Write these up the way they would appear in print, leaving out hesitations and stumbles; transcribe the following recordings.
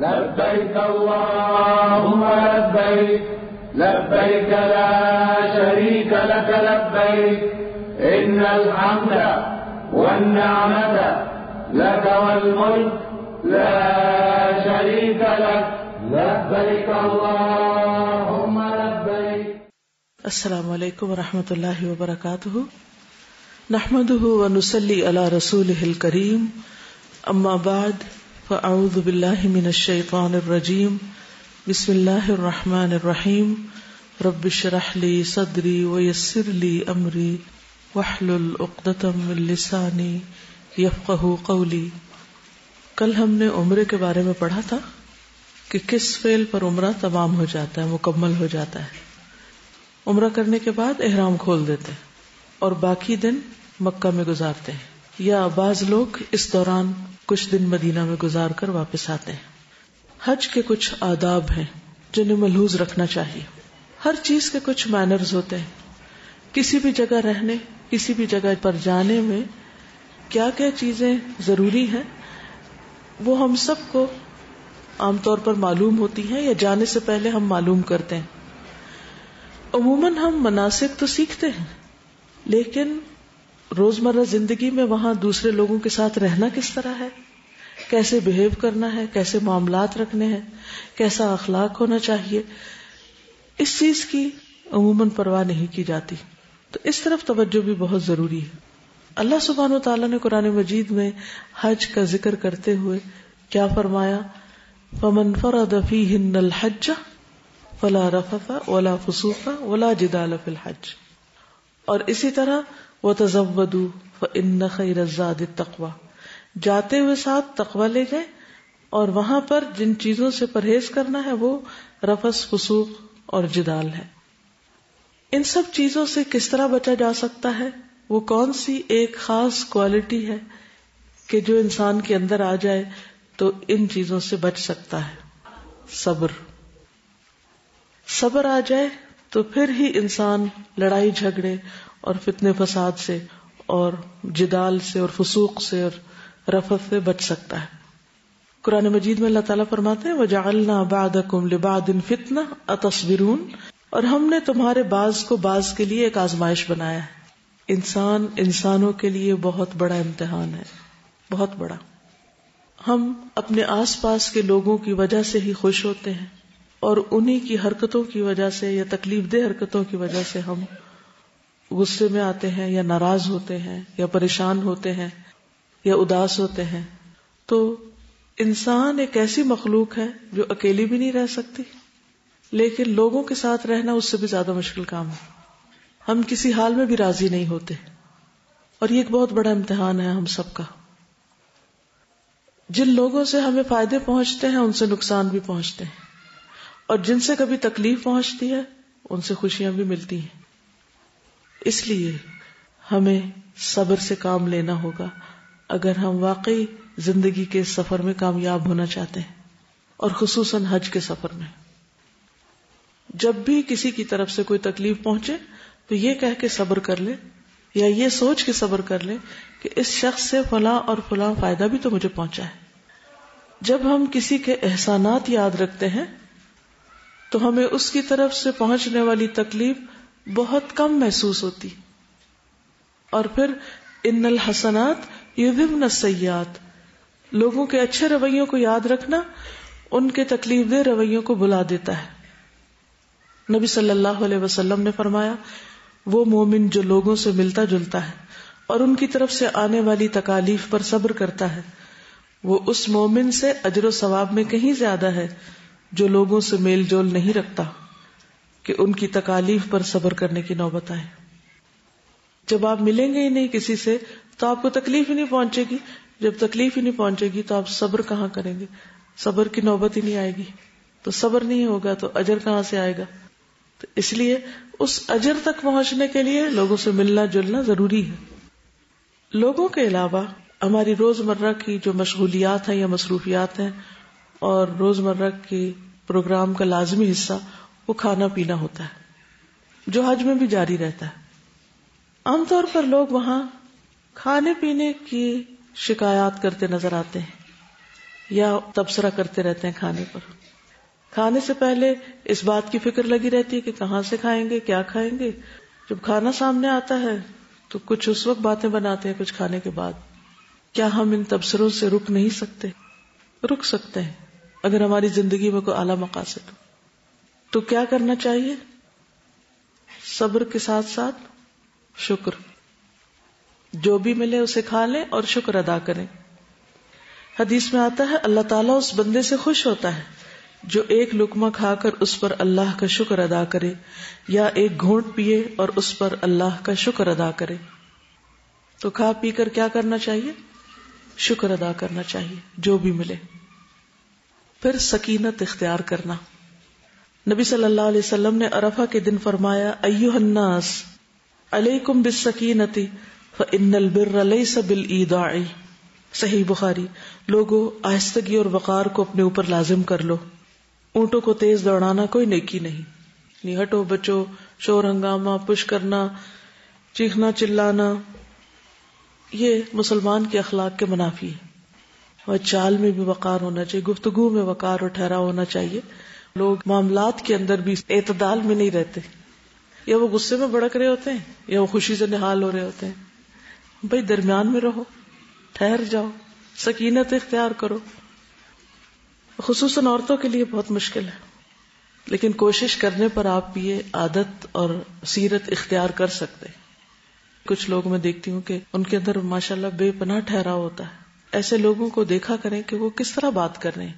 لبيك اللهم لبيك لبيك لا شريك لك لبيك إن الحمد والنعمة لك والملك لا شريك لك لبيك اللهم لبيك. السلام علیکم ورحمۃ اللہ وبرکاتہ. نحمده ونصلی علی رسولہ الکریم. اما بعد فاعوذ باللہ من الشیطان الرجیم. بسم اللہ الرحمن الرحیم. رب اشرح لی صدری ویسر لی امری واحلل عقدۃ من لسانی یفقہوا قولی. کل ہم نے عمرے کے بارے میں پڑھا تھا کہ کس فعل پر عمرہ تمام ہو جاتا ہے، مکمل ہو جاتا ہے. عمرہ کرنے کے بعد احرام کھول دیتے ہیں اور باقی دن مکہ میں گزارتے ہیں، یا بعض لوگ اس دوران کچھ دن مدینہ میں گزار کر واپس آتے ہیں. حج کے کچھ آداب ہیں جنہیں ملحوظ رکھنا چاہیے. ہر چیز کے کچھ مینرز ہوتے ہیں. کسی بھی جگہ رہنے، کسی بھی جگہ پر جانے میں کیا کیا چیزیں ضروری ہیں وہ ہم سب کو عام طور پر معلوم ہوتی ہیں یا جانے سے پہلے ہم معلوم کرتے ہیں. عموماً ہم مناسک تو سیکھتے ہیں، لیکن روزمرہ زندگی میں وہاں دوسرے لوگوں کے ساتھ رہنا کس طرح ہے، کیسے بہیو کرنا ہے، کیسے معاملات رکھنے ہیں، کیسا اخلاق ہونا چاہیے، اس چیز کی عموماً پرواہ نہیں کی جاتی. تو اس طرف توجہ بھی بہت ضروری ہے. اللہ سبحانہ وتعالیٰ نے قرآن مجید میں حج کا ذکر کرتے ہوئے کیا فرمایا؟ فَمَنْ فَرَضَ فِيهِنَّ الْحَجَّ فَلَا رَفَثَ وَلَا فُسُوقَ وَلَا جِدَالَ فِي الْحَجِّ. اور اسی طرح وَتَزَوَّدُوا فَإِنَّ خَيْرَ الزَّادِ التَّقْوَى. جاتے ہوئے ساتھ تقوی لے جائیں، اور وہاں پر جن چیزوں سے پرہیز کرنا ہے وہ رفث، فسوق اور جدال ہے. ان سب چیزوں سے کس طرح بچا جا سکتا ہے؟ وہ کون سی ایک خاص کوالٹی ہے کہ جو انسان کے اندر آ جائے تو ان چیزوں سے بچ سکتا ہے؟ صبر. صبر آ جائے تو پھر ہی انسان لڑائی جھگڑے اور فتنے فساد سے اور جدال سے اور فسوق سے اور رفث سے بچ سکتا ہے. قرآن مجید میں اللہ تعالیٰ فرماتے ہیں وَجَعَلْنَا بَعْدَكُمْ لِبَعْدٍ فِتْنَةً أَتَصْبِرُونَ. اور ہم نے تمہارے بعض کو بعض کے لیے ایک آزمائش بنایا ہے. انسانوں کے لیے بہت بڑا امتحان ہے، بہت بڑا. ہم اپنے آس پاس کے لوگوں کی وجہ سے ہی خوش ہوتے ہیں، اور انہی کی حرکتوں کی وجہ سے یا تکلیف دہ حرکتوں کی وجہ سے ہم غصے میں آتے ہیں یا ناراض ہوتے ہیں یا پریشان ہوتے ہیں یا اداس ہوتے ہیں. تو انسان ایک ایسی مخلوق ہے جو اکیلی بھی نہیں رہ سکتی، لیکن لوگوں کے ساتھ رہنا اس سے بھی زیادہ مشکل کام ہے. ہم کسی حال میں بھی راضی نہیں ہوتے، اور یہ ایک بہت بڑا امتحان ہے ہم سب کا. جن لوگوں سے ہمیں فائدے پہنچتے ہیں ان سے نقصان بھی پہنچتے ہیں، اور جن سے کبھی تکلیف پہنچتی ہے ان سے خوشیاں بھی ملتی ہیں. اس لیے ہمیں صبر سے کام لینا ہوگا اگر ہم واقعی زندگی کے سفر میں کامیاب ہونا چاہتے ہیں، اور خصوصاً حج کے سفر میں. جب بھی کسی کی طرف سے کوئی تکلیف پہنچے تو یہ کہہ کے صبر کر لے، یا یہ سوچ کے صبر کر لے کہ اس شخص سے فلاں اور فلاں فائدہ بھی تو مجھے پہنچا ہے. جب ہم کسی کے احسانات یاد رکھتے ہیں تو ہمیں اس کی طرف سے پہنچنے والی تکلیف بہت کم محسوس ہوتی. اور پھر ان الحسنات یذہبن السیئات، لوگوں کے اچھے رویوں کو یاد رکھنا ان کے تکلیف دہ رویوں کو بھلا دیتا ہے. نبی صلی اللہ علیہ وسلم نے فرمایا وہ مومن جو لوگوں سے ملتا جلتا ہے اور ان کی طرف سے آنے والی تکالیف پر صبر کرتا ہے، وہ اس مومن سے اجر و ثواب میں کہیں زیادہ ہے جو لوگوں سے میل جول نہیں رکھتا کہ ان کی تکالیف پر صبر کرنے کی نوبت آئے. جب آپ ملیں گے ہی نہیں کسی سے تو آپ کو تکلیف ہی نہیں پہنچے گی. جب تکلیف ہی نہیں پہنچے گی تو آپ صبر کہاں کریں گے؟ صبر کی نوبت ہی نہیں آئے گی. تو صبر نہیں ہوگا تو اجر کہاں سے آئے گا؟ تو اس لیے اس اجر تک پہنچنے کے لیے لوگوں سے ملنا جلنا ضروری ہے. لوگوں کے علاوہ ہماری روزمرہ کی جو مشغولیات ہیں یا مصروفیات ہیں اور روزمرہ کے پروگرام کا لازمی حصہ وہ کھانا پینا ہوتا ہے، جو حج میں بھی جاری رہتا ہے. عام طور پر لوگ وہاں کھانے پینے کی شکایات کرتے نظر آتے ہیں، یا تبصرہ کرتے رہتے ہیں کھانے پر. کھانے سے پہلے اس بات کی فکر لگی رہتی ہے کہ کہاں سے کھائیں گے, کیا کھائیں گے. جب کھانا سامنے آتا ہے تو کچھ اس وقت باتیں بناتے ہیں, کچھ کھانے کے بعد. کیا ہم ان تبصروں سے رک نہیں سکتے؟ رک سکتے ہیں اگر ہماری زندگی میں کوئی اعلیٰ مقاصد ہو. تو کیا کرنا چاہیے؟ صبر کے ساتھ ساتھ شکر. جو بھی ملے اسے کھا لیں اور شکر ادا کریں. حدیث میں آتا ہے اللہ تعالیٰ اس بندے سے خوش ہوتا ہے جو ایک لقمہ کھا کر اس پر اللہ کا شکر ادا کرے, یا ایک گھونٹ پیے اور اس پر اللہ کا شکر ادا کرے. تو کھا پی کر کیا کرنا چاہیے؟ شکر ادا کرنا چاہیے جو بھی ملے. پھر سکینت اختیار کرنا. نبی صلی اللہ علیہ وسلم نے عرفہ کے دن فرمایا ایھا الناس علیکم بالسکینۃ فإن البر لیس بالایداع. صحیح بخاری. لوگوں آہستگی اور وقار کو اپنے اوپر لازم کر لو. اونٹوں کو تیز دوڑانا کوئی نیکی نہیں. نہیں ہٹو بچو, شور ہنگامہ, پش کرنا, چیخنا چلانا, یہ مسلمان کے اخلاق کے منافی ہے. اور چال میں بھی وقار ہونا چاہیے, گفتگو میں وقار اور ٹھہراؤ ہونا چاہیے. لوگ معاملات کے اندر بھی اعتدال میں نہیں رہتے, یا وہ غصے میں بھڑک رہے ہوتے ہیں یا وہ خوشی سے نہال ہو رہے ہوتے ہیں. بھائی درمیان میں رہو, ٹھہر جاؤ, سکینت اختیار کرو. خصوصاً عورتوں کے لیے بہت مشکل ہے, لیکن کوشش کرنے پر آپ یہ عادت اور سیرت اختیار کر سکتے. کچھ لوگ میں دیکھتی ہوں کہ ان کے اندر ماشاءاللہ بے پناہ ٹھہراؤ ہوتا ہے. ایسے لوگوں کو دیکھا کریں کہ وہ کس طرح بات کر رہے ہیں,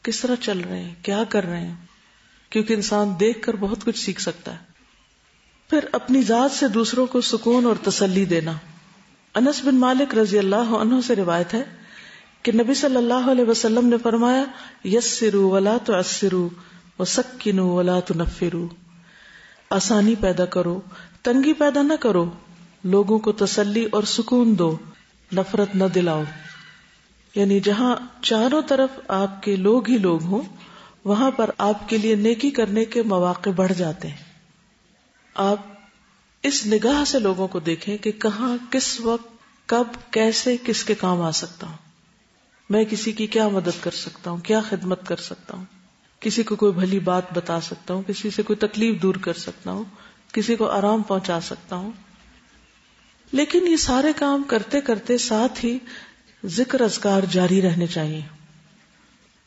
کس طرح چل رہے ہیں, کیا کر رہے ہیں, کیونکہ انسان دیکھ کر بہت کچھ سیکھ سکتا ہے. پھر اپنی ذات سے دوسروں کو سکون اور تسلی دینا. انس بن مالک رضی اللہ عنہ سے روایت ہے کہ نبی صلی اللہ علیہ وسلم نے فرمایا یسروا ولا تعسروا وسکنوا ولا تنفروا. آسانی پیدا کرو, تنگی پیدا نہ کرو, لوگوں کو تسلی اور سکون دو, نفرت نہ دلاؤ. یعنی جہاں چاروں طرف آپ کے لوگ ہی لوگ ہوں وہاں پر آپ کے لیے نیکی کرنے کے مواقع بڑھ جاتے ہیں. آپ اس نگاہ سے لوگوں کو دیکھیں کہ کہاں, کس وقت, کب, کیسے, کس کے کام آ سکتا ہوں. میں کسی کی کیا مدد کر سکتا ہوں, کیا خدمت کر سکتا ہوں, کسی کو کوئی بھلی بات بتا سکتا ہوں, کسی سے کوئی تکلیف دور کر سکتا ہوں, کسی کو آرام پہنچا سکتا ہوں. لیکن یہ سارے کام کرتے کرتے ساتھ ہی ذکر اذکار جاری رہنے چاہیے.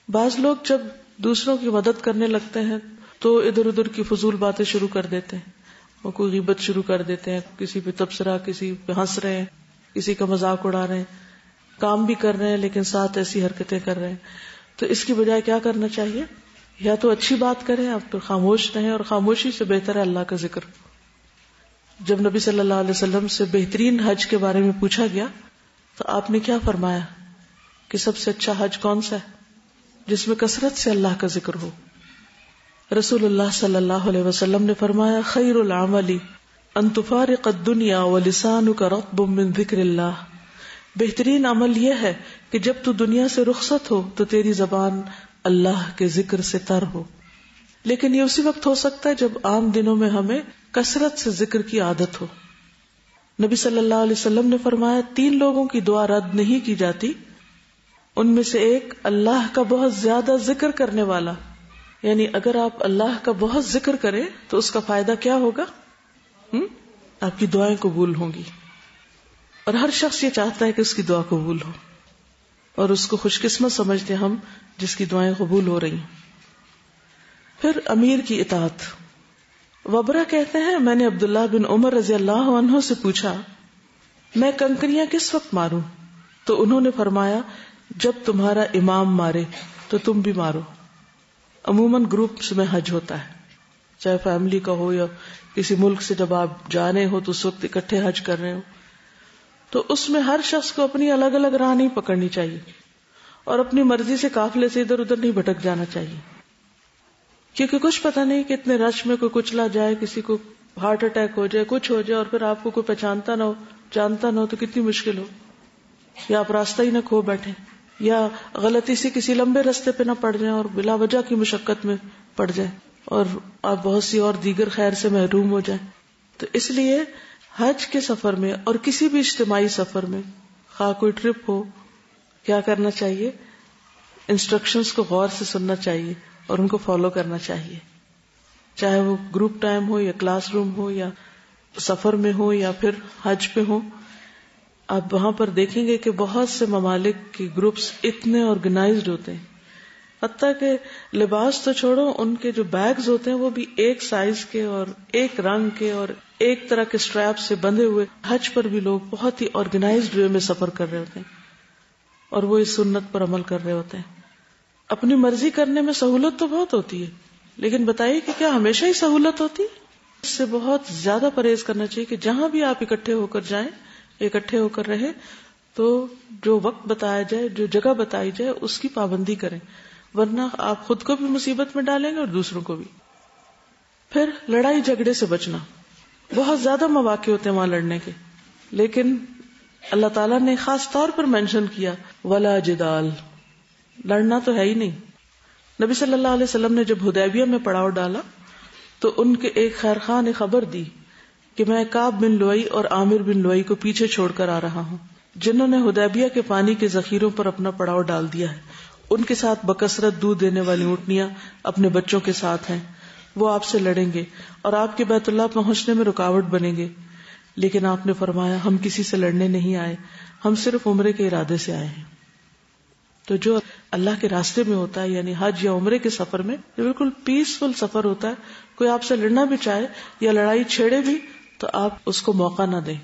بعض لوگ جب دوسروں کی مدد کرنے لگتے ہیں تو ادھر ادھر کی فضول باتیں شروع کر دیتے ہیں, وہ کوئی غیبت شروع کر دیتے ہیں, کسی پہ تبصرہ, کسی پہ ہنس رہے ہیں, کسی کا مذاق اڑا رہے ہیں, کام بھی کر رہے ہیں لیکن ساتھ ایسی حرکتیں کر رہے ہیں. تو اس کی بجائے کیا کرنا چاہیے؟ یا تو اچھی بات کریں, آپ پھر خاموش رہیں, اور خاموشی سے بہتر ہے اللہ کا ذکر. جب نبی صلی اللہ علیہ وسلم سے بہترین حج کے بارے میں پوچھا گیا تو آپ نے کیا فرمایا کہ سب سے اچھا حج کون سا ہے؟ جس میں کثرت سے اللہ کا ذکر ہو. رسول اللہ صلی اللہ علیہ وسلم نے فرمایا خیر العمل ان تفارق الدنیا ولسانک رطب من ذکر اللہ. بہترین عمل یہ ہے کہ جب تو دنیا سے رخصت ہو تو تیری زبان اللہ کے ذکر سے تر ہو. لیکن یہ اسی وقت ہو سکتا ہے جب عام دنوں میں ہمیں کثرت سے ذکر کی عادت ہو. نبی صلی اللہ علیہ وسلم نے فرمایا 3 لوگوں کی دعا رد نہیں کی جاتی. ان میں سے ایک اللہ کا بہت زیادہ ذکر کرنے والا. یعنی اگر آپ اللہ کا بہت ذکر کریں تو اس کا فائدہ کیا ہوگا؟ آپ کی دعائیں قبول ہوں گی, اور ہر شخص یہ چاہتا ہے کہ اس کی دعا قبول ہو, اور اس کو خوش قسمت سمجھتے ہم جس کی دعائیں قبول ہو رہی ہیں. پھر امیر کی اطاعت. وبرہ کہتے ہیں میں نے عبداللہ بن عمر رضی اللہ عنہ سے پوچھا میں کنکریاں کس وقت ماروں؟ تو انہوں نے فرمایا جب تمہارا امام مارے تو تم بھی مارو. عموماً گروپس میں حج ہوتا ہے, چاہے فیملی کا ہو یا کسی ملک سے جب آپ جانے ہو تو اس وقت اکٹھے حج کر رہے ہو, تو اس میں ہر شخص کو اپنی الگ الگ راہ نہیں پکڑنی چاہیے, اور اپنی مرضی سے قافلے سے ادھر ادھر نہیں بھٹک جانا چاہیے, کیونکہ کچھ پتہ نہیں کہ اتنے رش میں کوئی کچلا جائے, کسی کو ہارٹ اٹیک ہو جائے, کچھ ہو جائے, اور پھر آپ کو کوئی پہچانتا نہ ہو, جانتا نہ ہو, تو کتنی مشکل ہو. یا آپ راستہ ہی نہ کھو بیٹھیں, یا غلطی سے کسی لمبے راستے پہ نہ پڑ جائیں اور بلا وجہ کی مشقت میں پڑ جائیں, اور آپ بہت سی اور دیگر خیر سے محروم ہو جائیں. تو اس لیے حج کے سفر میں اور کسی بھی اجتماعی سفر میں, خواہ کوئی ٹرپ ہو, کیا کرنا چاہیے؟ انسٹرکشنز کو غور سے سننا چاہیے اور ان کو فالو کرنا چاہیے، چاہے وہ گروپ ٹائم ہو یا کلاس روم ہو یا سفر میں ہو یا پھر حج پہ ہو. آپ وہاں پر دیکھیں گے کہ بہت سے ممالک کے گروپس اتنے آرگنائزڈ ہوتے ہیں، حتیٰ کہ لباس تو چھوڑو، ان کے جو بیگز ہوتے ہیں وہ بھی ایک سائز کے اور ایک رنگ کے اور ایک طرح کے اسٹریپ سے بندھے ہوئے. حج پر بھی لوگ بہت ہی آرگنائزڈ وے میں سفر کر رہے ہوتے ہیں اور وہ اس سنت پر عمل کر رہے ہوتے ہیں. اپنی مرضی کرنے میں سہولت تو بہت ہوتی ہے، لیکن بتائیے کہ کیا ہمیشہ ہی سہولت ہوتی؟ اس سے بہت زیادہ پرہیز کرنا چاہیے کہ جہاں بھی آپ اکٹھے ہو کر جائیں، اکٹھے ہو کر رہیں، تو جو وقت بتایا جائے، جو جگہ بتائی جائے، اس کی پابندی کریں، ورنہ آپ خود کو بھی مصیبت میں ڈالیں گے اور دوسروں کو بھی. پھر لڑائی جھگڑے سے بچنا. بہت زیادہ مواقع ہوتے ہیں وہاں لڑنے کے، لیکن اللہ تعالیٰ نے خاص طور پر مینشن کیا ولا جدال، لڑنا تو ہے ہی نہیں. نبی صلی اللہ علیہ وسلم نے جب حدیبیہ میں پڑاؤ ڈالا تو ان کے ایک خیر خواہ نے خبر دی کہ میں کعب بن لؤی اور عامر بن لؤی کو پیچھے چھوڑ کر آ رہا ہوں، جنہوں نے حدیبیہ کے پانی کے ذخیروں پر اپنا پڑاؤ ڈال دیا ہے. ان کے ساتھ بکثرت دودھ دینے والی اونٹنیاں اپنے بچوں کے ساتھ ہیں. وہ آپ سے لڑیں گے اور آپ کے بیت اللہ پہنچنے میں رکاوٹ بنیں گے. لیکن آپ نے فرمایا ہم کسی سے لڑنے نہیں آئے، ہم صرف عمرے کے ارادے سے آئے ہیں. تو جو اللہ کے راستے میں ہوتا ہے، یعنی حج یا عمرے کے سفر میں، یہ بالکل پیسفل سفر ہوتا ہے. کوئی آپ سے لڑنا بھی چاہے یا لڑائی چھیڑے بھی تو آپ اس کو موقع نہ دیں.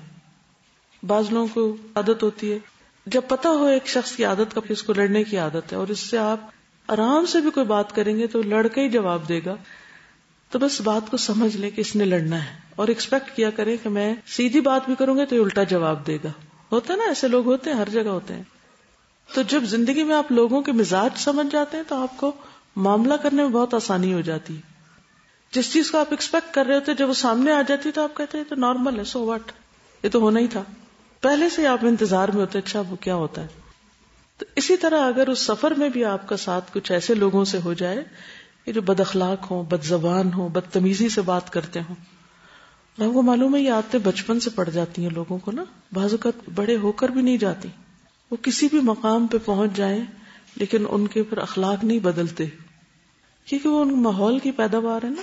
بعض لوگوں کو عادت ہوتی ہے، جب پتہ ہو ایک شخص کی عادت کا کہ اس کو لڑنے کی عادت ہے اور اس سے آپ آرام سے بھی کوئی بات کریں گے تو لڑ کے ہی جواب دے گا، تو بس بات کو سمجھ لیں کہ اس نے لڑنا ہے اور ایکسپیکٹ کیا کریں کہ میں سیدھی بات بھی کروں گا تو یہ الٹا جواب دے گا. ہوتا ہے نا، ایسے لوگ ہوتے ہیں، ہر جگہ ہوتے ہیں. تو جب زندگی میں آپ لوگوں کے مزاج سمجھ جاتے ہیں تو آپ کو معاملہ کرنے میں بہت آسانی ہو جاتی ہے. جس چیز کو آپ ایکسپیکٹ کر رہے ہوتے جب وہ سامنے آ جاتی تو آپ کہتے ہیں تو نارمل ہے، سو واٹ، یہ تو ہونا ہی تھا. پہلے سے آپ انتظار میں ہوتے اچھا وہ کیا ہوتا ہے. تو اسی طرح اگر اس سفر میں بھی آپ کا ساتھ کچھ ایسے لوگوں سے ہو جائے کہ جو بد اخلاق ہوں، بد زبان ہوں، بدتمیزی سے بات کرتے ہوں، آپ کو معلوم ہے یہ عادتیں بچپن سے پڑ جاتی ہیں لوگوں کو نا، بعض اوقات بڑے ہو کر بھی نہیں جاتی. وہ کسی بھی مقام پہ پہنچ جائیں لیکن ان کے پھر اخلاق نہیں بدلتے، کیونکہ وہ ان ماحول کی پیداوار ہے نا.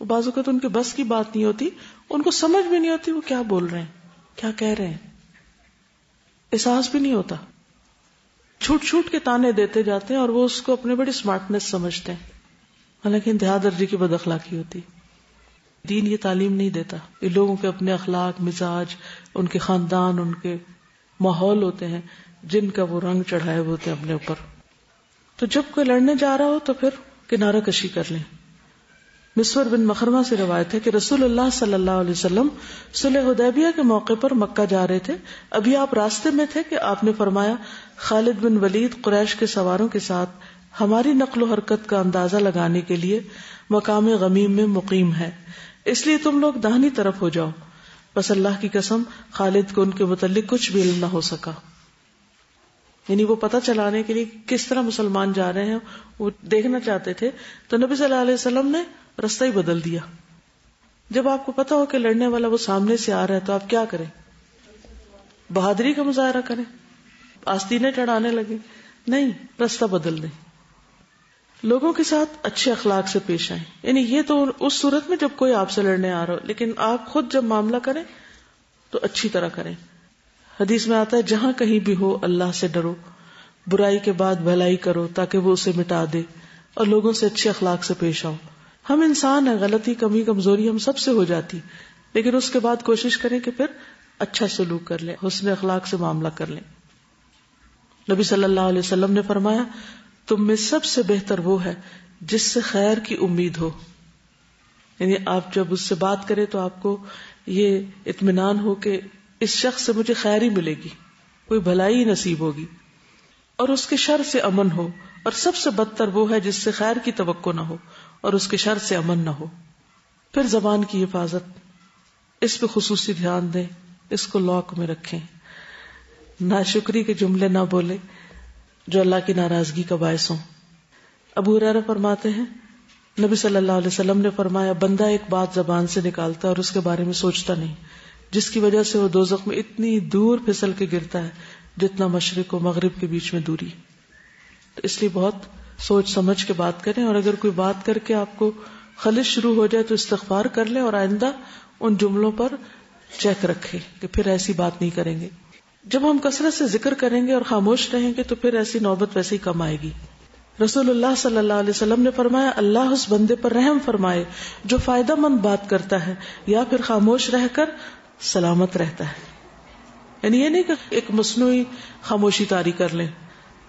بعض اوقات ان کے بس کی بات نہیں ہوتی، ان کو سمجھ بھی نہیں ہوتی وہ کیا بول رہے ہیں، کیا کہہ رہے ہیں، احساس بھی نہیں ہوتا. چھوٹ چھوٹ کے تانے دیتے جاتے ہیں اور وہ اس کو اپنے بڑی سمارٹنیس سمجھتے ہیں، حالانکہ انتہا درجے کی بد اخلاقی ہوتی. دین یہ تعلیم نہیں دیتا. یہ لوگوں کے اپنے اخلاق، مزاج، ان کے خاندان، ان کے ماحول ہوتے ہیں جن کا وہ رنگ چڑھائے ہوتے ہیں اپنے اوپر. تو جب کوئی لڑنے جا رہا ہو تو پھر کنارہ کشی کر لیں. مسور بن مخرمہ سے روایت ہے کہ رسول اللہ صلی اللہ علیہ وسلم صلح حدیبیہ کے موقع پر مکہ جا رہے تھے. ابھی آپ راستے میں تھے کہ آپ نے فرمایا خالد بن ولید قریش کے سواروں کے ساتھ ہماری نقل و حرکت کا اندازہ لگانے کے لیے مقام غمیم میں مقیم ہے، اس لیے تم لوگ داہنی طرف ہو جاؤ. بس اللہ کی قسم خالد کو ان کے متعلق کچھ بھی علم نہ ہو سکا. یعنی وہ پتہ چلانے کے لیے کس طرح مسلمان جا رہے ہیں وہ دیکھنا چاہتے تھے، تو نبی صلی اللہ علیہ وسلم نے رستہ ہی بدل دیا. جب آپ کو پتہ ہو کہ لڑنے والا وہ سامنے سے آ رہا ہے تو آپ کیا کریں؟ بہادری کا مظاہرہ کریں، آستینیں چڑھانے لگیں؟ نہیں، رستہ بدل دیں. لوگوں کے ساتھ اچھے اخلاق سے پیش آئیں. یعنی یہ تو اس صورت میں جب کوئی آپ سے لڑنے آ رہا ہو، لیکن آپ خود جب معاملہ کریں تو اچھی طرح کریں. حدیث میں آتا ہے جہاں کہیں بھی ہو اللہ سے ڈرو، برائی کے بعد بھلائی کرو تاکہ وہ اسے مٹا دے، اور لوگوں سے اچھے اخلاق سے پیش آؤ. ہم انسان ہیں، غلطی، کمی، کمزوری ہم سب سے ہو جاتی، لیکن اس کے بعد کوشش کریں کہ پھر اچھا سلوک کر لیں، حسن اخلاق سے معاملہ کر لیں. نبی صلی اللہ علیہ وسلم نے فرمایا تم میں سب سے بہتر وہ ہے جس سے خیر کی امید ہو. یعنی آپ جب اس سے بات کریں تو آپ کو یہ اطمینان ہو کہ اس شخص سے مجھے خیر ہی ملے گی، کوئی بھلائی نصیب ہوگی، اور اس کے شر سے امن ہو. اور سب سے بدتر وہ ہے جس سے خیر کی توقع نہ ہو اور اس کے شر سے امن نہ ہو. پھر زبان کی حفاظت، اس پہ خصوصی دھیان دیں، اس کو لاک میں رکھیں. ناشکری کے جملے نہ بولے جو اللہ کی ناراضگی کا باعث ہوں. ابو ہریرہ فرماتے ہیں نبی صلی اللہ علیہ وسلم نے فرمایا بندہ ایک بات زبان سے نکالتا ہے اور اس کے بارے میں سوچتا نہیں، جس کی وجہ سے وہ دوزخ میں اتنی دور پھسل کے گرتا ہے جتنا مشرق و مغرب کے بیچ میں دوری. تو اس لیے بہت سوچ سمجھ کے بات کریں، اور اگر کوئی بات کر کے آپ کو خلش شروع ہو جائے تو استغفار کر لیں، اور آئندہ ان جملوں پر چیک رکھیں کہ پھر ایسی بات نہیں کریں گے. جب ہم کثرت سے ذکر کریں گے اور خاموش رہیں گے تو پھر ایسی نوبت ویسے ہی کم آئے گی. رسول اللہ صلی اللہ علیہ وسلم نے فرمایا، اللہ اس بندے پر رحم فرمائے جو فائدہ مند بات کرتا ہے یا پھر خاموش رہ کر سلامت رہتا ہے. یعنی یہ نہیں کہ ایک مصنوعی خاموشی طاری کر لیں،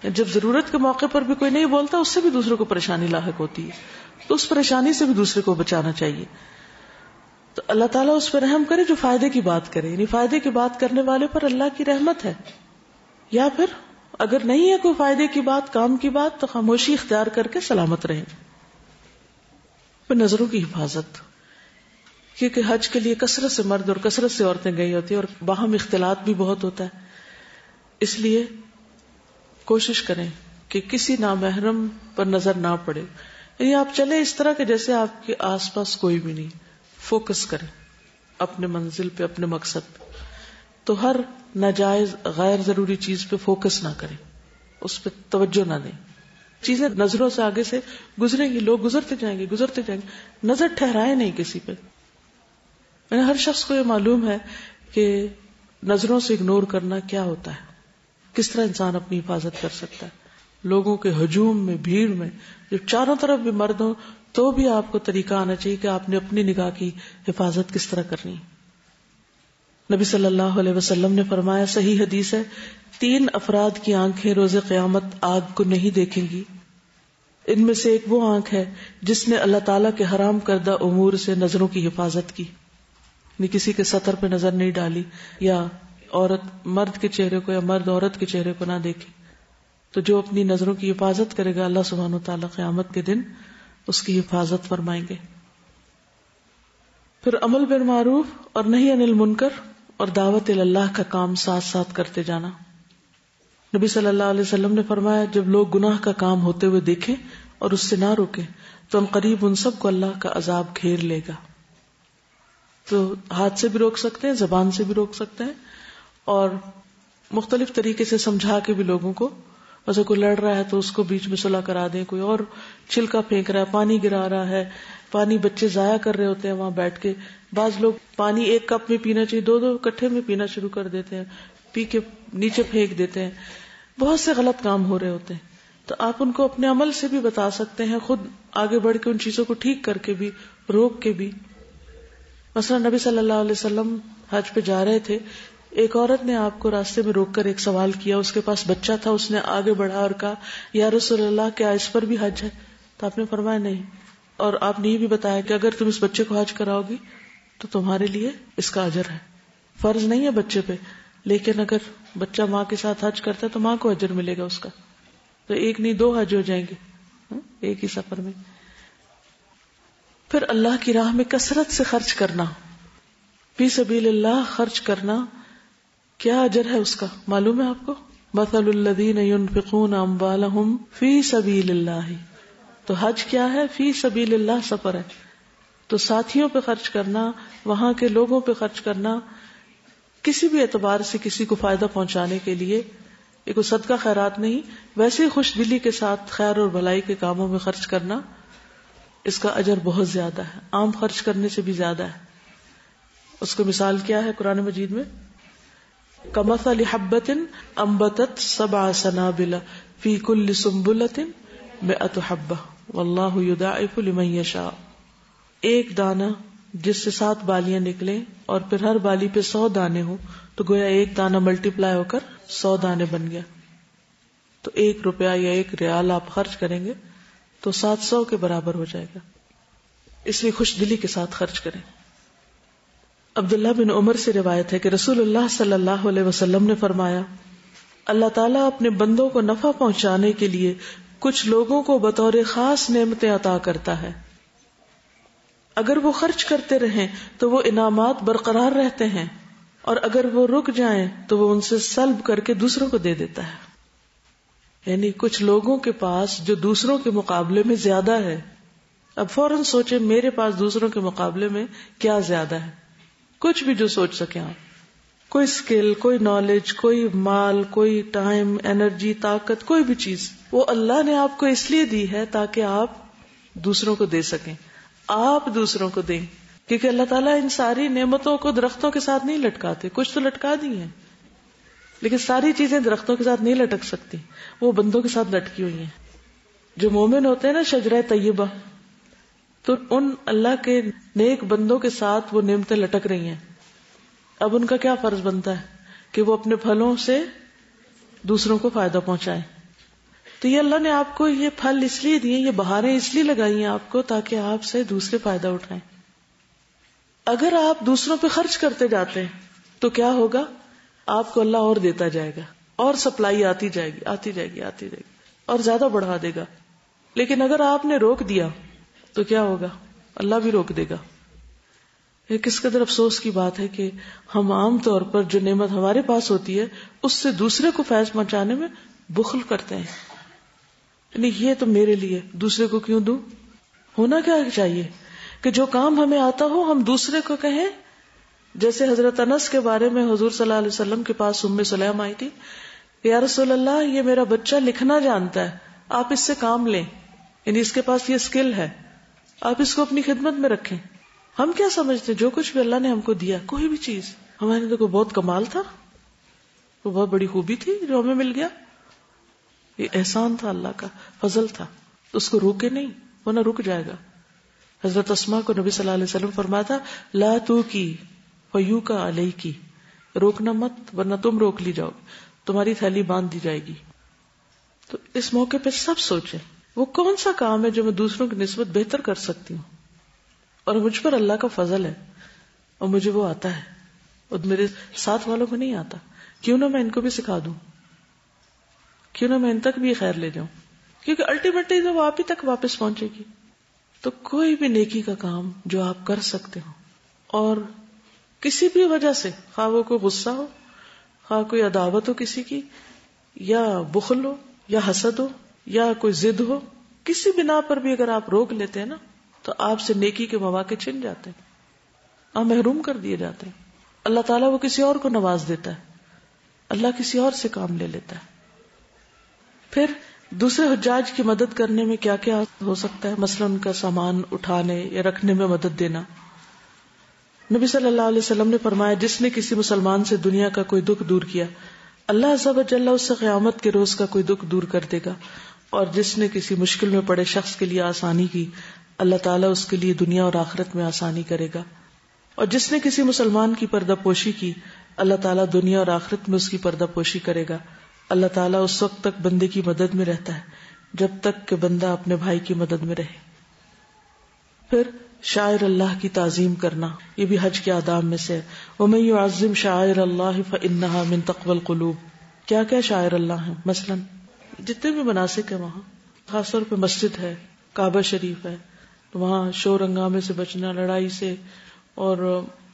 جب ضرورت کے موقع پر بھی کوئی نہیں بولتا اس سے بھی دوسروں کو پریشانی لاحق ہوتی ہے، تو اس پریشانی سے بھی دوسرے کو بچانا چاہیے. تو اللہ تعالیٰ اس پر رحم کرے جو فائدے کی بات کرے، یعنی فائدے کی بات کرنے والے پر اللہ کی رحمت ہے. یا پھر اگر نہیں ہے کوئی فائدے کی بات، کام کی بات، تو خاموشی اختیار کر کے سلامت رہیں. پھر نظروں کی حفاظت، کیونکہ حج کے لیے کثرت سے مرد اور کثرت سے عورتیں گئی ہوتی ہیں اور باہم اختلاط بھی بہت ہوتا ہے. اس لیے کوشش کریں کہ کسی نامحرم پر نظر نہ پڑے. یعنی آپ چلیں اس طرح کہ جیسے آپ کے آس پاس کوئی بھی نہیں. فوکس کریں اپنے منزل پہ، اپنے مقصد پہ. تو ہر ناجائز غیر ضروری چیز پہ فوکس نہ کریں، اس پہ توجہ نہ دیں. چیزیں نظروں سے آگے سے گزریں گی، لوگ گزرتے جائیں گے. نظر ٹھہرائے نہیں کسی پہ. یعنی ہر شخص کو یہ معلوم ہے کہ نظروں سے اگنور کرنا کیا ہوتا ہے، کس طرح انسان اپنی حفاظت کر سکتا ہے. لوگوں کے ہجوم میں، بھیڑ میں، جب چاروں طرف بھی مرد ہوں تو بھی آپ کو طریقہ آنا چاہیے کہ آپ نے اپنی نگاہ کی حفاظت کس طرح کرنی. نبی صلی اللہ علیہ وسلم نے فرمایا، صحیح حدیث ہے، 3 افراد کی آنکھیں روز قیامت آگ کو نہیں دیکھیں گی. ان میں سے ایک وہ آنکھ ہے جس نے اللہ تعالیٰ کے حرام کردہ امور سے نظروں کی حفاظت کی، یعنی کسی کے سطر پہ نظر نہیں ڈالی، یا عورت مرد کے چہرے کو یا مرد عورت کے چہرے کو نہ دیکھے. تو جو اپنی نظروں کی حفاظت کرے گا اللہ سبحانہ و تعالیٰ قیامت کے دن اس کی حفاظت فرمائیں گے. پھر عمل بالمعروف اور نہی عن المنکر اور دعوت اللہ کا کام ساتھ ساتھ کرتے جانا. نبی صلی اللہ علیہ وسلم نے فرمایا، جب لوگ گناہ کا کام ہوتے ہوئے دیکھیں اور اس سے نہ روکیں تو عنقریب ان سب کو اللہ کا عذاب گھیر لے گا. تو ہاتھ سے بھی روک سکتے ہیں، زبان سے بھی روک سکتے ہیں، اور مختلف طریقے سے سمجھا کے بھی لوگوں کو، جیسے کوئی لڑ رہا ہے تو اس کو بیچ میں صلح کرا دیں، کوئی اور چھلکا پھینک رہا ہے، پانی گرا رہا ہے، پانی بچے ضائع کر رہے ہوتے ہیں وہاں بیٹھ کے. بعض لوگ پانی ایک کپ میں پینا چاہیے 2 اکٹھے میں پینا شروع کر دیتے ہیں، پی کے نیچے پھینک دیتے ہیں. بہت سے غلط کام ہو رہے ہوتے ہیں. تو آپ ان کو اپنے عمل سے بھی بتا سکتے ہیں، خود آگے بڑھ کے ان چیزوں کو ٹھیک کر کے بھی، روک کے بھی. مثلا نبی صلی اللہ علیہ وسلم حج پہ جا رہے تھے، ایک عورت نے آپ کو راستے میں روک کر ایک سوال کیا. اس کے پاس بچہ تھا، اس نے آگے بڑھا اور کہا، یا رسول اللہ کیا اس پر بھی حج ہے؟ تو آپ نے فرمایا نہیں، اور آپ نے یہ بھی بتایا کہ اگر تم اس بچے کو حج کراؤ گی تو تمہارے لیے اس کا اجر ہے. فرض نہیں ہے بچے پہ، لیکن اگر بچہ ماں کے ساتھ حج کرتا ہے تو ماں کو اجر ملے گا اس کا. تو ایک نہیں 2 حج ہو جائیں گے ایک ہی سفر میں. پھر اللہ کی راہ میں کثرت سے خرچ کرنا، فی سبیل اللہ خرچ کرنا، کیا اجر ہے اس کا معلوم ہے آپ کو؟ مثل الذین ينفقون اموالهم فی سبیل اللہ. تو حج کیا ہے؟ فی سبیل اللہ سفر ہے. تو ساتھیوں پہ خرچ کرنا، وہاں کے لوگوں پہ خرچ کرنا، کسی بھی اعتبار سے کسی کو فائدہ پہنچانے کے لیے، یہ کوئی صدقہ خیرات نہیں، ویسے ہی خوش دلی کے ساتھ خیر اور بھلائی کے کاموں میں خرچ کرنا، اس کا اجر بہت زیادہ ہے، عام خرچ کرنے سے بھی زیادہ ہے. اس کو مثال کیا ہے قرآن مجید میں؟ کمثل حبۃ انبتت 7 سنابل فی کل سنبلۃ 100 حبۃ واللہ یضاعف لمن یشاء. ایک دانہ جس سے 7 بالیاں نکلیں اور پھر ہر بالی پہ 100 دانے ہوں، تو گویا ایک دانہ ملٹیپلائی ہو کر 100 دانے بن گیا. تو 1 روپیہ یا 1 ریال آپ خرچ کریں گے تو 700 کے برابر ہو جائے گا. اس لیے خوش دلی کے ساتھ خرچ کریں. عبداللہ بن عمر سے روایت ہے کہ رسول اللہ صلی اللہ علیہ وسلم نے فرمایا، اللہ تعالیٰ اپنے بندوں کو نفع پہنچانے کے لیے کچھ لوگوں کو بطور خاص نعمتیں عطا کرتا ہے. اگر وہ خرچ کرتے رہیں تو وہ انعامات برقرار رہتے ہیں، اور اگر وہ رک جائیں تو وہ ان سے سلب کر کے دوسروں کو دے دیتا ہے. یعنی کچھ لوگوں کے پاس جو دوسروں کے مقابلے میں زیادہ ہے، اب فوراً سوچیں میرے پاس دوسروں کے مقابلے میں کیا زیادہ ہے، کچھ بھی جو سوچ سکیں آپ. کوئی اسکل، کوئی نالج، کوئی مال، کوئی ٹائم، انرجی، طاقت، کوئی بھی چیز وہ اللہ نے آپ کو اس لیے دی ہے تاکہ آپ دوسروں کو دے سکیں، آپ دوسروں کو دیں. کیونکہ اللہ تعالیٰ ان ساری نعمتوں کو درختوں کے ساتھ نہیں لٹکاتے، کچھ تو لٹکا دی ہیں لیکن ساری چیزیں درختوں کے ساتھ نہیں لٹک سکتی، وہ بندوں کے ساتھ لٹکی ہوئی ہیں. جو مومن ہوتے ہیں نا شجرہ طیبہ، تو ان اللہ کے نیک بندوں کے ساتھ وہ نعمتیں لٹک رہی ہیں. اب ان کا کیا فرض بنتا ہے کہ وہ اپنے پھلوں سے دوسروں کو فائدہ پہنچائیں. تو یہ اللہ نے آپ کو یہ پھل اس لیے دیے، یہ بہاریں اس لیے لگائی ہیں آپ کو تاکہ آپ سے دوسرے فائدہ اٹھائیں. اگر آپ دوسروں پہ خرچ کرتے جاتے ہیں تو کیا ہوگا؟ آپ کو اللہ اور دیتا جائے گا، اور سپلائی آتی جائے گی آتی جائے گی آتی جائے گی اور زیادہ بڑھا دے گا. لیکن اگر آپ نے روک دیا تو کیا ہوگا؟ اللہ بھی روک دے گا. یہ کس قدر افسوس کی بات ہے کہ ہم عام طور پر جو نعمت ہمارے پاس ہوتی ہے اس سے دوسرے کو فیض پہنچانے میں بخل کرتے ہیں. یعنی یہ تو میرے لیے، دوسرے کو کیوں دوں؟ ہونا کیا چاہیے کہ جو کام ہمیں آتا ہو ہم دوسرے کو کہیں. جیسے حضرت انس کے بارے میں حضور صلی اللہ علیہ وسلم کے پاس ام سلیم آئی تھی، یا رسول اللہ یہ میرا بچہ لکھنا جانتا ہے، آپ اس سے کام لیں، یعنی اس کے پاس یہ سکل ہے، آپ اس کو اپنی خدمت میں رکھیں. ہم کیا سمجھتے جو کچھ بھی اللہ نے ہم کو دیا، کوئی بھی چیز ہمارے تو کوئی بہت کمال تھا، وہ بہت بڑی خوبی تھی جو ہمیں مل گیا، یہ احسان تھا اللہ کا، فضل تھا، اس کو روکے نہیں ورنہ رک جائے گا. حضرت اسماء کو نبی صلی اللہ علیہ وسلم فرماتا لا تو کی فیو کا علیہ کی، روکنا مت ورنہ تم روک لی جاؤ، تمہاری تھیلی باندھ دی جائے گی. تو اس موقع پہ سب سوچیں وہ کون سا کام ہے جو میں دوسروں کی نسبت بہتر کر سکتی ہوں اور مجھ پر اللہ کا فضل ہے اور مجھے وہ آتا ہے اور میرے ساتھ والوں کو نہیں آتا. کیوں نہ میں ان کو بھی سکھا دوں، کیوں نہ میں ان تک بھی خیر لے جاؤں، کیونکہ الٹیمیٹلی وہ آپ ہی تک واپس پہنچے گی. تو کوئی بھی نیکی کا کام جو آپ کر سکتے ہو اور کسی بھی وجہ سے، خواہ وہ کوئی غصہ ہو، خواہ کوئی عداوت ہو کسی کی، یا بخل ہو یا حسد ہو یا کوئی ضد ہو، کسی بنا پر بھی اگر آپ روک لیتے ہیں نا تو آپ سے نیکی کے مواقع چھن جاتے ہیں، آپ محروم کر دیے جاتے ہیں. اللہ تعالیٰ وہ کسی اور کو نواز دیتا ہے، اللہ کسی اور سے کام لے لیتا ہے. پھر دوسرے حجاج کی مدد کرنے میں کیا کیا ہو سکتا ہے؟ مثلا ان کا سامان اٹھانے یا رکھنے میں مدد دینا. نبی صلی اللہ علیہ وسلم نے فرمایا جس نے کسی مسلمان سے دنیا کا کوئی دکھ دور کیا، اللہ عز و جل اس سے قیامت کے روز کا کوئی دکھ دور کر دے گا. اور جس نے کسی مشکل میں پڑے شخص کے لیے آسانی کی، اللہ تعالیٰ اس کے لیے دنیا اور آخرت میں آسانی کرے گا. اور جس نے کسی مسلمان کی پردہ پوشی کی، اللہ تعالیٰ دنیا اور آخرت میں اس کی پردہ پوشی کرے گا. اللہ تعالیٰ اس وقت تک بندے کی مدد میں رہتا ہے جب تک کہ بندہ اپنے بھائی کی مدد میں رہے. پھر شاعر اللہ کی تعظیم کرنا، یہ بھی حج کے آداب میں سے ہے. وَمَن يُعَظِّمْ شَعَائِرَ اللَّهِ فَإِنَّهَا مِن تَقْوَى الْقُلُوبِ. کیا کیا شاعر اللہ ہیں؟ مثلا جتنے بھی مناسک ہیں وہاں، خاص طور پہ مسجد ہے، کعبہ شریف ہے، تو وہاں شور ہنگامے سے بچنا، لڑائی سے اور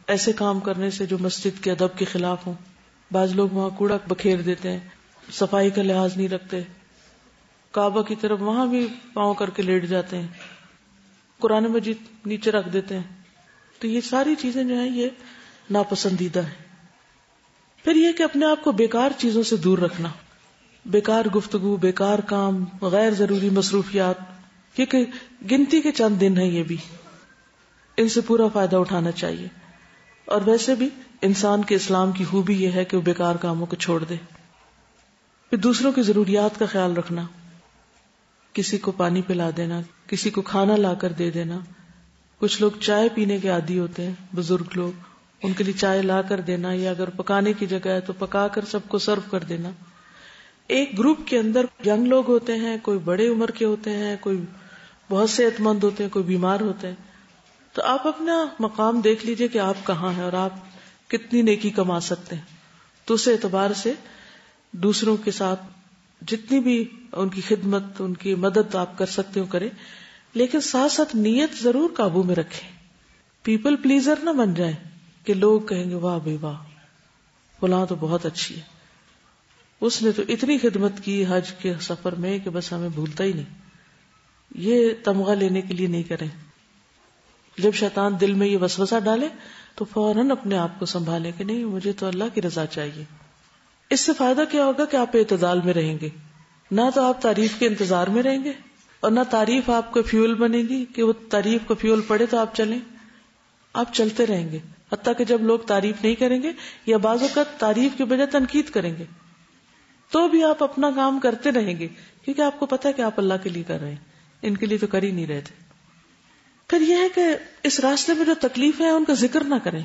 ایسے کام کرنے سے جو مسجد کے ادب کے خلاف ہوں. بعض لوگ وہاں کوڑا بکھیر دیتے ہیں، صفائی کا لحاظ نہیں رکھتے، کعبہ کی طرف وہاں بھی پاؤں کر کے لیٹ جاتے ہیں، قرآن مجید نیچے رکھ دیتے ہیں. تو یہ ساری چیزیں جو ہیں یہ ناپسندیدہ ہیں. پھر یہ کہ اپنے آپ کو بیکار چیزوں سے دور رکھنا، بیکار گفتگو، بیکار کام، غیر ضروری مصروفیات، کیونکہ گنتی کے چند دن ہیں یہ بھی، ان سے پورا فائدہ اٹھانا چاہیے. اور ویسے بھی انسان کے اسلام کی خوبی یہ ہے کہ وہ بیکار کاموں کو چھوڑ دے. پھر دوسروں کی ضروریات کا خیال رکھنا، کسی کو پانی پلا دینا، کسی کو کھانا لا کر دے دینا. کچھ لوگ چائے پینے کے عادی ہوتے ہیں، بزرگ لوگ، ان کے لیے چائے لا کر دینا، یا اگر پکانے کی جگہ ہے تو پکا کر سب کو سرو کر دینا. ایک گروپ کے اندر ینگ لوگ ہوتے ہیں، کوئی بڑے عمر کے ہوتے ہیں، کوئی بہت صحت مند ہوتے ہیں، کوئی بیمار ہوتے ہیں. تو آپ اپنا مقام دیکھ لیجئے کہ آپ کہاں ہیں اور آپ کتنی نیکی کما سکتے ہیں. تو اس اعتبار سے دوسروں کے ساتھ جتنی بھی ان کی خدمت، ان کی مدد آپ کر سکتے ہو کریں، لیکن ساتھ ساتھ نیت ضرور قابو میں رکھیں. پیپل پلیزر نہ بن جائیں کہ لوگ کہیں گے واہ بھائی واہ فلاں تو بہت اچھی ہے، اس نے تو اتنی خدمت کی حج کے سفر میں کہ بس ہمیں بھولتا ہی نہیں. یہ تمغہ لینے کے لیے نہیں کریں. جب شیطان دل میں یہ وسوسہ ڈالے تو فوراً اپنے آپ کو سنبھالے کہ نہیں، مجھے تو اللہ کی رضا چاہیے. اس سے فائدہ کیا ہوگا کہ آپ اعتدال میں رہیں گے، نہ تو آپ تعریف کے انتظار میں رہیں گے اور نہ تعریف آپ کو فیول بنے گی کہ وہ تعریف کو فیول پڑے تو آپ چلیں. آپ چلتے رہیں گے حتیٰ کہ جب لوگ تعریف نہیں کریں گے یا بعض اوقات تعریف کے بجائے تنقید کریں گے تو بھی آپ اپنا کام کرتے رہیں گے، کیونکہ آپ کو پتا ہے کہ آپ اللہ کے لیے کر رہے ہیں، ان کے لیے تو کر ہی نہیں رہے تھے. پھر یہ ہے کہ اس راستے میں جو تکلیفیں ہیں ان کا ذکر نہ کریں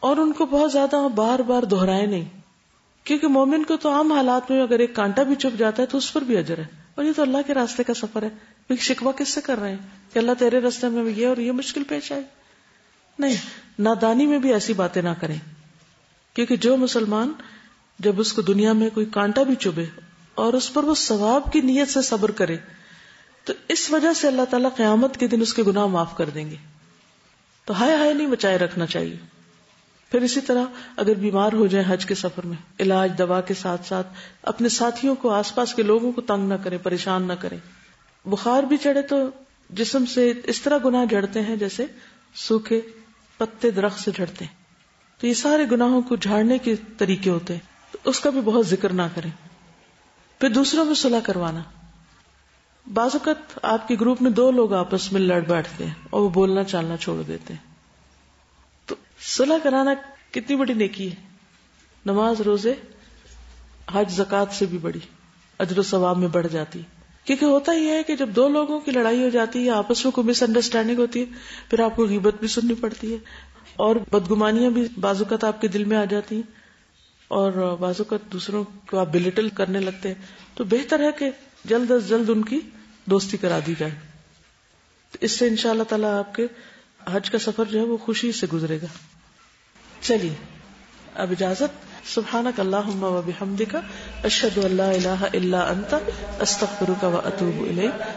اور ان کو بہت زیادہ بار بار دہرائیں نہیں، کیونکہ مومن کو تو عام حالات میں اگر ایک کانٹا بھی چپ جاتا ہے تو اس پر بھی اجر ہے، اور یہ تو اللہ کے راستے کا سفر ہے. پھر شکوہ کس سے کر رہے ہیں کہ اللہ تیرے راستے میں یہ اور یہ مشکل پیش آئی؟ نہیں، نادانی میں بھی ایسی باتیں نہ کریں، کیونکہ جو مسلمان جب اس کو دنیا میں کوئی کانٹا بھی چبھے اور اس پر وہ ثواب کی نیت سے صبر کرے تو اس وجہ سے اللہ تعالیٰ قیامت کے دن اس کے گناہ معاف کر دیں گے. تو ہائے ہائے نہیں بچائے رکھنا چاہیے. پھر اسی طرح اگر بیمار ہو جائیں حج کے سفر میں، علاج دوا کے ساتھ ساتھ اپنے ساتھیوں کو، آس پاس کے لوگوں کو تنگ نہ کریں، پریشان نہ کریں. بخار بھی چڑھے تو جسم سے اس طرح گناہ جھڑتے ہیں جیسے سوکھے پتے درخت سے جھڑتے ہیں، تو یہ سارے گناہوں کو جھاڑنے کے طریقے ہوتے ہیں، تو اس کا بھی بہت ذکر نہ کریں. پھر دوسروں میں صلح کروانا. بعض اوقات آپ کے گروپ میں 2 لوگ آپس میں لڑ بیٹھتے ہیں اور وہ بولنا چالنا چھوڑ دیتے ہیں، تو صلح کرانا کتنی بڑی نیکی ہے. نماز، روزے، حج، زکوٰۃ سے بھی بڑی، اجر و ثواب میں بڑھ جاتی. کیونکہ ہوتا ہی ہے کہ جب 2 لوگوں کی لڑائی ہو جاتی ہے، آپس میں کوئی مس انڈرسٹینڈنگ ہوتی ہے، پھر آپ کو غیبت بھی سننی پڑتی ہے اور بدگمانیاں بھی بعض اوقات آپ کے دل میں آ جاتی ہیں اور بعض اوقات دوسروں کو آپ بلٹل کرنے لگتے ہیں. تو بہتر ہے کہ جلد از جلد ان کی دوستی کرا دی جائے. تو اس سے انشاءاللہ تعالیٰ آپ کے حج کا سفر جو ہے وہ خوشی سے گزرے گا. چلیے اب اجازت. سبحانک اللہم و بحمدک، اشہد ان لا الہ الا انت، استغفرک و اتوب الیک.